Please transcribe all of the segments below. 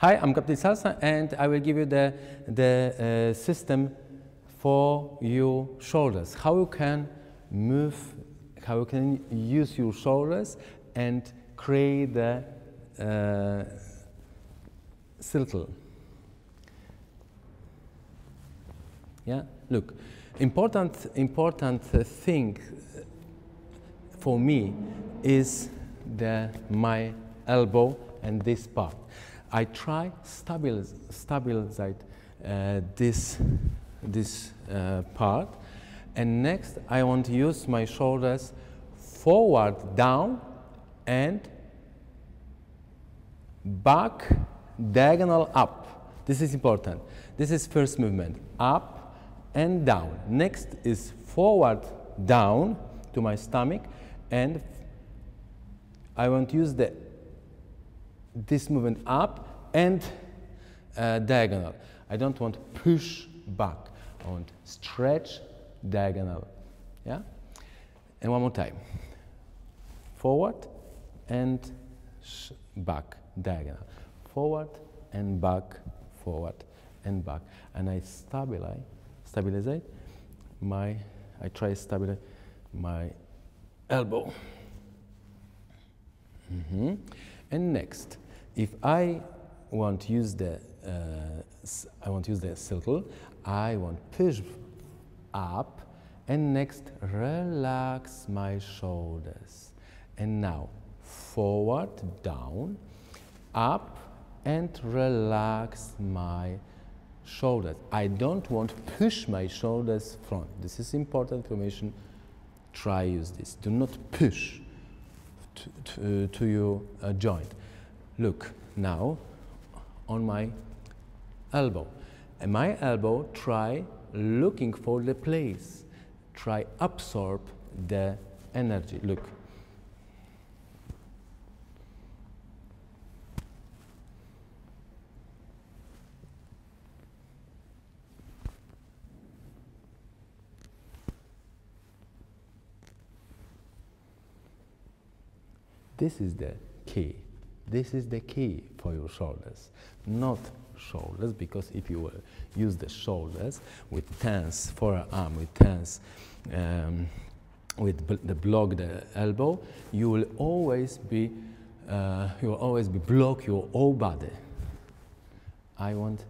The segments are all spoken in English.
Hi, I'm Captain Salsa, and I will give you the system for your shoulders. How you can move, how you can use your shoulders and create the circle. Yeah, look, important thing for me is my elbow and this part. I try stabilize this part, and next I want to use my shoulders forward down and back diagonal up. This is important. This is first movement, up and down. Next is forward down to my stomach, and I want to use this movement up and diagonal. I don't want to push back. I want stretch diagonal. Yeah? And one more time. Forward and back diagonal. Forward and back, forward and back. And I stabilize my elbow. And next, if I want to use the circle, I want push up, and next relax my shoulders. And now forward, down, up, and relax my shoulders. I don't want to push my shoulders front. This is important information. Try use this. Do not push to your joint. Look now on my elbow. And my elbow, try looking for the place. Try absorb the energy. Look. This is the key. This is the key for your shoulders, not shoulders, because if you will use the shoulders with tense forearm, with tense, with the block the elbow, you will always be block your whole body. I want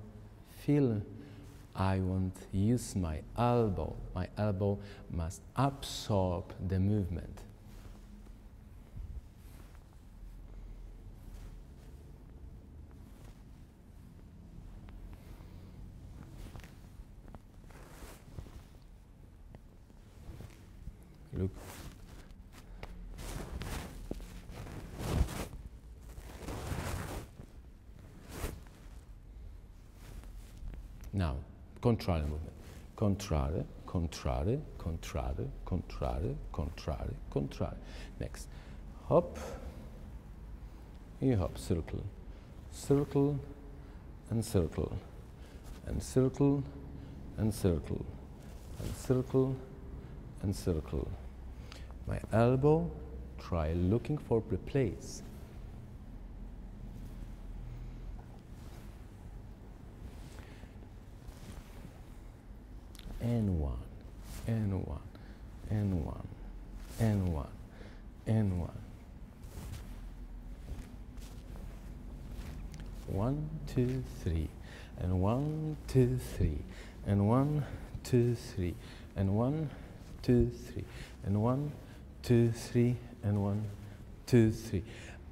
use my elbow. My elbow must absorb the movement. Look. Now, contrary movement. Contrary, contrary, contrary, contrary, contrary, contrary. Next, hop. You hop, circle, circle, and circle, and circle, and circle, and circle, and circle. My elbow, try looking for the place. And one, and one, and one, and one, and one. 1, 2, 3, and 1, 2, 3, and 1, 2, 3, and 1, 2, 3, and 1, 2, 3, and 1, 2, 3.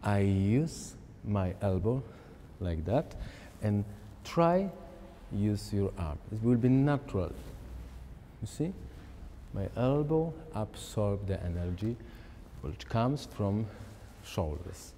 I use my elbow like that, and try use your arm. It will be natural. You see, my elbow absorb the energy which comes from shoulders.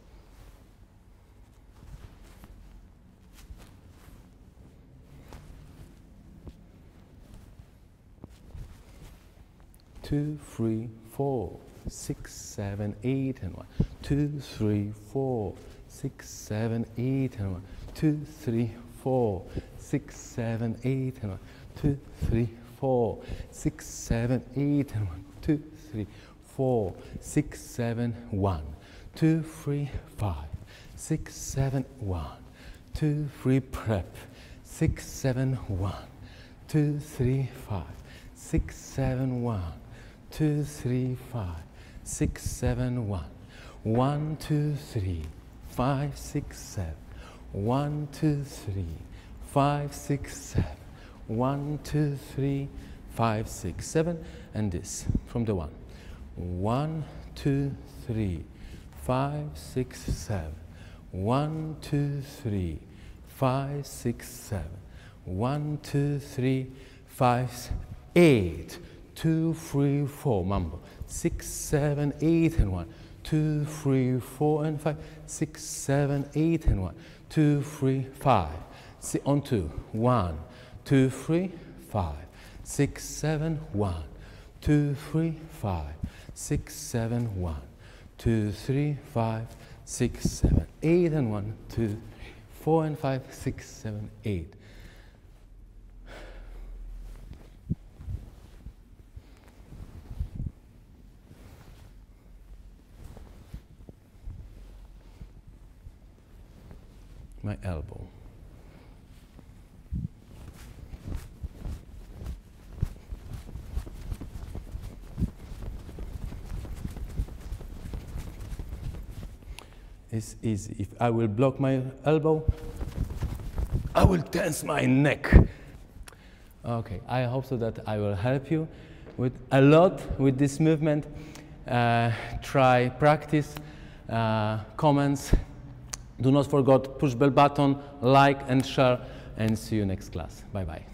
Two, 3, 4, 6, 7, 8, and 1. 2, 3, 4, 6, 7, 8, and 1. 2, 3, 4, 6, 7, 8, and 1. 2, 3, 4, 6, 7, 8, and 1. 2, 3, 4, 6, 7, 1. 2, 3, 5, 6, 7, 1. 2, 3, prep. 6, 7, 1, 2, 3, 5, 6, 7, 1, 2, 3, 5, 6, 7, 1, 1, 2, 3, 5, 6, 7, 1, 2, 3, 5, 6, 7, 1, 2, 3, 5, 6, 7, and this from the 1. 1, 2, 3, 5, 6, 7, 1, 2, 3, 5, 6, 7, 1, 2, 3, 5, 8, 2, 3, 4, mambo, 6, 7, 8, and 1, 2, 3, 4, and 5, 6, 7, 8, and 1, 2, 3, 5, on 2, 1, 2, 3, 5, 6, 7, 1, 2, 3, 5, 6, 7, 1, 2, 3, 5, 6, 7, 8, and 1, 2, 4, and 5, 6, 7, 8. My elbow. It's easy. If I will block my elbow, I will tense my neck. Okay, I hope so that I will help you with a lot with this movement. Try, practice, comments. Do not forget push bell button, like and share, and see you next class. Bye bye.